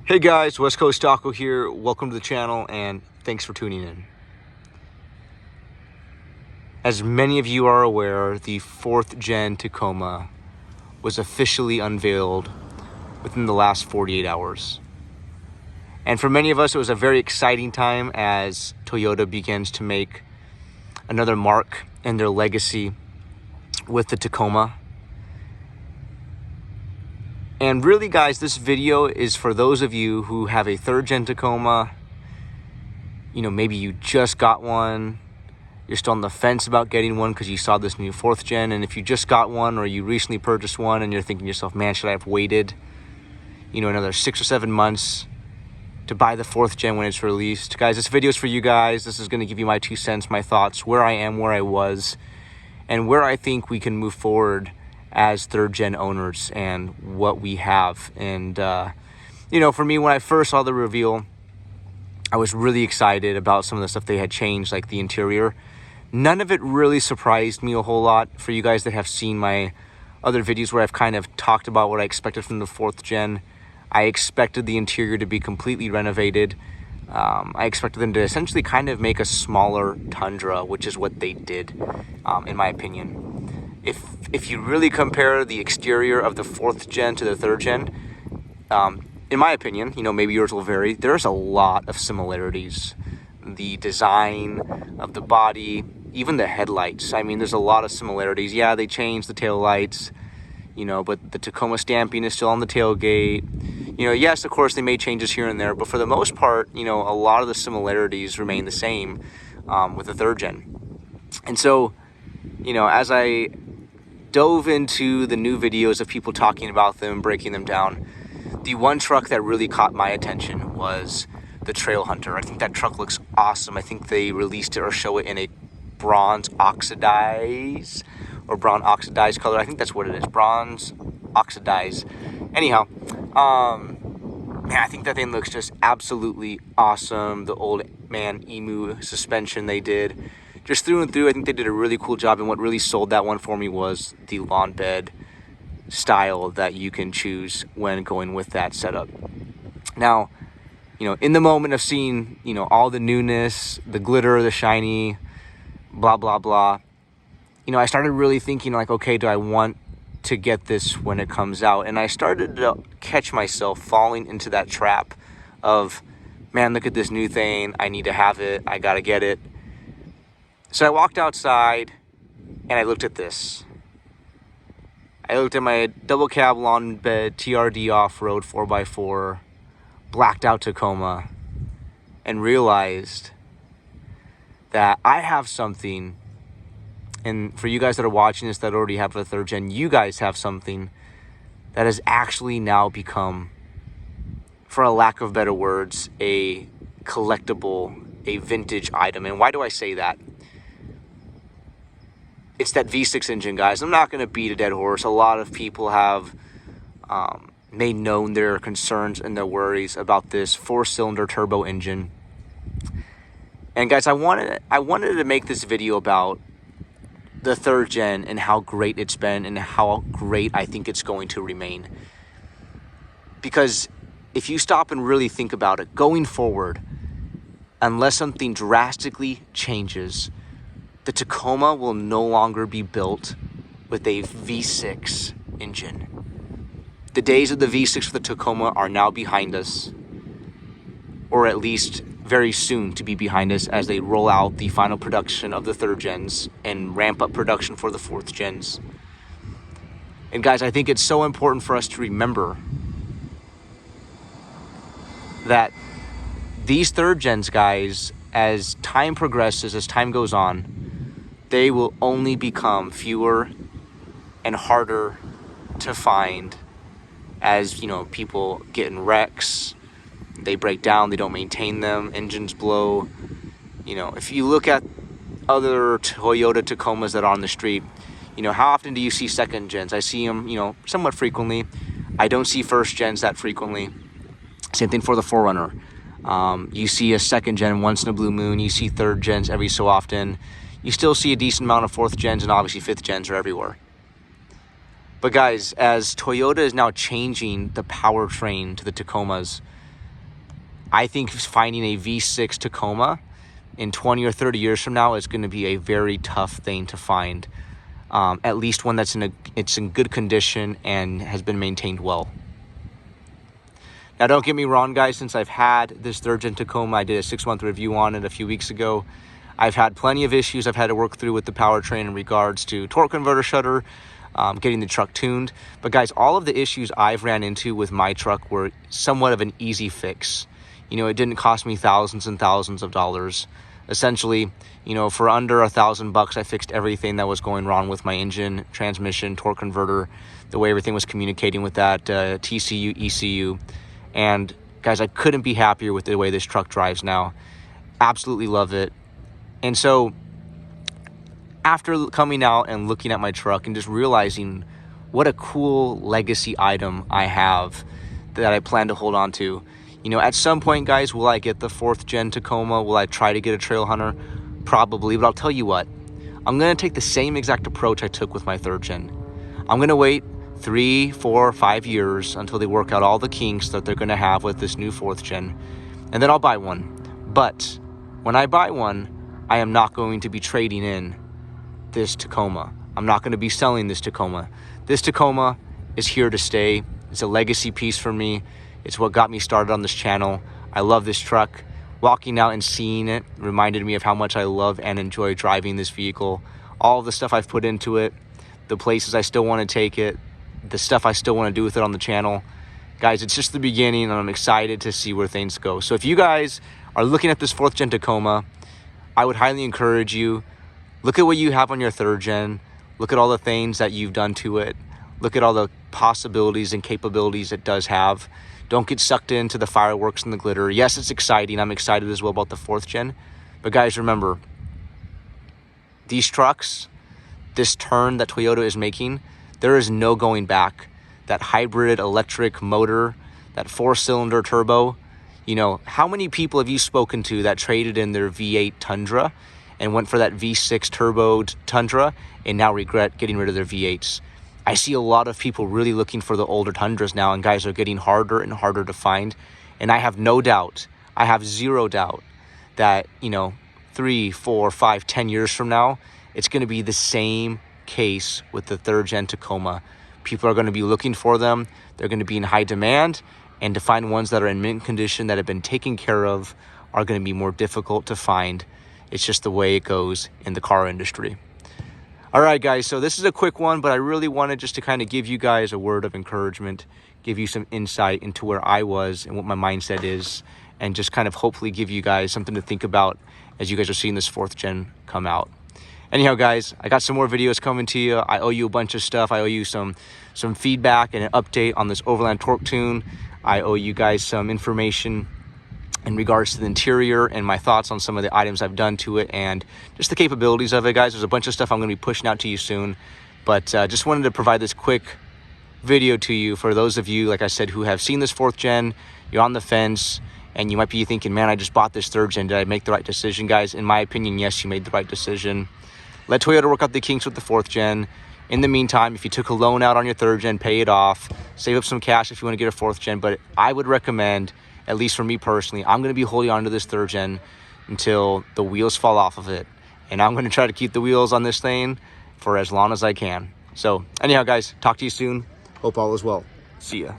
Hey guys, West Coast Taco here. Welcome to the channel and thanks for tuning in. As many of you are aware, the 4th Gen Tacoma was officially unveiled within the last 48 hours. And for many of us, it was a very exciting time as Toyota begins to make another mark in their legacy with the Tacoma. And really, guys, this video is for those of you who have a 3rd Gen Tacoma. You know, maybe you just got one. You're still on the fence about getting one because you saw this new 4th Gen. And if you just got one or you recently purchased one and you're thinking to yourself, man, should I have waited, another 6 or 7 months to buy the 4th Gen when it's released? Guys, this video is for you guys. This is going to give you my 2 cents, my thoughts, where I am, where I was, and where I think we can move forward as 3rd Gen owners and what we have. And, for me, when I first saw the reveal, I was really excited about some of the stuff they had changed, like the interior. None of it really surprised me a whole lot. For you guys that have seen my other videos where I've kind of talked about what I expected from the 4th Gen, I expected the interior to be completely renovated. I expected them to essentially kind of make a smaller Tundra, which is what they did, in my opinion. If you really compare the exterior of the 4th Gen to the 3rd Gen, in my opinion, maybe yours will vary, there's a lot of similarities. The design of the body, even the headlights. I mean, there's a lot of similarities. Yeah, they changed the tail lights, but the Tacoma stamping is still on the tailgate. Yes, of course, they made changes here and there, but for the most part, a lot of the similarities remain the same with the 3rd Gen. And so, as I dove into the new videos of people talking about them, breaking them down, the one truck that really caught my attention was the Trail Hunter. I think that truck looks awesome. I think they released it or show it in a bronze oxidized color. I think that's what it is, bronze oxidized. Anyhow, I think that thing looks just absolutely awesome. The old man emu suspension they did, just through and through, I think they did a really cool job. And what really sold that one for me was the lawn bed style that you can choose when going with that setup. Now, in the moment of seeing, all the newness, the glitter, the shiny, blah, blah, blah, I started really thinking like, okay, do I want to get this when it comes out? And I started to catch myself falling into that trap of, man, look at this new thing. I need to have it. I got to get it. So I walked outside and I looked at this. I looked at my double cab lawn bed TRD off-road 4x4 blacked out Tacoma and realized that I have something, and for you guys that are watching this that already have a 3rd Gen, you guys have something that has actually now become, for a lack of better words, a collectible, a vintage item. And why do I say that? It's that V6 engine, guys. I'm not going to beat a dead horse. A lot of people have made known their concerns and their worries about this 4-cylinder turbo engine. And guys, I wanted to make this video about the 3rd Gen and how great it's been and how great I think it's going to remain. Because if you stop and really think about it, going forward, unless something drastically changes, the Tacoma will no longer be built with a V6 engine. The days of the V6 for the Tacoma are now behind us, or at least very soon to be behind us as they roll out the final production of the 3rd Gens and ramp up production for the 4th Gens. And guys, I think it's so important for us to remember that these 3rd Gens, guys, as time progresses, as time goes on, they will only become fewer and harder to find as, people get in wrecks, they break down, they don't maintain them, engines blow. If you look at other Toyota Tacomas that are on the street, how often do you see 2nd Gens? I see them, somewhat frequently. I don't see 1st Gens that frequently. Same thing for the 4Runner. You see a 2nd Gen once in a blue moon. You see 3rd Gens every so often. You still see a decent amount of 4th Gens, and obviously 5th Gens are everywhere. But guys, as Toyota is now changing the powertrain to the Tacomas, I think finding a V6 Tacoma in 20 or 30 years from now is going to be a very tough thing to find. At least one that's in good condition and has been maintained well. Now, don't get me wrong, guys. Since I've had this 3rd Gen Tacoma, I did a 6-month review on it a few weeks ago. I've had plenty of issues I've had to work through with the powertrain in regards to torque converter shutter, getting the truck tuned. But guys, all of the issues I've ran into with my truck were somewhat of an easy fix. You know, it didn't cost me thousands and thousands of dollars. Essentially, you know, for under $1,000, I fixed everything that was going wrong with my engine, transmission, torque converter, the way everything was communicating with that TCU, ECU. And guys, I couldn't be happier with the way this truck drives now. Absolutely love it. And so after coming out and looking at my truck and just realizing what a cool legacy item I have that I plan to hold on to. You know, at some point, guys, will I get the 4th Gen Tacoma? Will I try to get a Trail Hunter? Probably, but I'll tell you what. I'm going to take the same exact approach I took with my 3rd Gen. I'm going to wait 3, 4, 5 years until they work out all the kinks that they're going to have with this new 4th Gen. And then I'll buy one. But when I buy one, I am not going to be trading in this Tacoma. I'm not going to be selling this Tacoma. This Tacoma is here to stay. It's a legacy piece for me. It's what got me started on this channel. I love this truck. Walking out and seeing it reminded me of how much I love and enjoy driving this vehicle. All of the stuff I've put into it, the places I still want to take it, the stuff I still want to do with it on the channel. Guys, it's just the beginning, and I'm excited to see where things go. So if you guys are looking at this 4th Gen Tacoma, I would highly encourage you, look at what you have on your 3rd Gen. Look at all the things that you've done to it. Look at all the possibilities and capabilities it does have. Don't get sucked into the fireworks and the glitter. Yes, it's exciting. I'm excited as well about the 4th Gen. But guys, remember, these trucks, this turn that Toyota is making, there is no going back. That hybrid electric motor, that 4-cylinder turbo, you know, how many people have you spoken to that traded in their V8 Tundra and went for that V6 turbo Tundra and now regret getting rid of their V8s? I see a lot of people really looking for the older Tundras now, and guys, are getting harder and harder to find. And I have no doubt, I have zero doubt that, you know, 3, 4, 5, 10 years from now, it's going to be the same case with the 3rd Gen Tacoma. People are going to be looking for them. They're going to be in high demand. And to find ones that are in mint condition that have been taken care of are going to be more difficult to find. It's just the way it goes in the car industry. All right, guys, so this is a quick one, but I really wanted just to kind of give you guys a word of encouragement, give you some insight into where I was and what my mindset is, and just kind of hopefully give you guys something to think about as you guys are seeing this 4th Gen come out. Anyhow, guys, I got some more videos coming to you. I owe you a bunch of stuff. I owe you some feedback and an update on this Overland Torque Tune. I owe you guys some information in regards to the interior and my thoughts on some of the items I've done to it and just the capabilities of it, guys. There's a bunch of stuff I'm going to be pushing out to you soon, but just wanted to provide this quick video to you for those of you, like I said, who have seen this 4th Gen, you're on the fence, and you might be thinking, man, I just bought this 3rd Gen. Did I make the right decision? Guys, in my opinion, yes, you made the right decision. Let Toyota work out the kinks with the 4th Gen. In the meantime, if you took a loan out on your 3rd Gen, pay it off. Save up some cash if you want to get a 4th Gen. But I would recommend, at least for me personally, I'm going to be holding on to this 3rd Gen until the wheels fall off of it. And I'm going to try to keep the wheels on this thing for as long as I can. So anyhow, guys, talk to you soon. Hope all is well. See ya.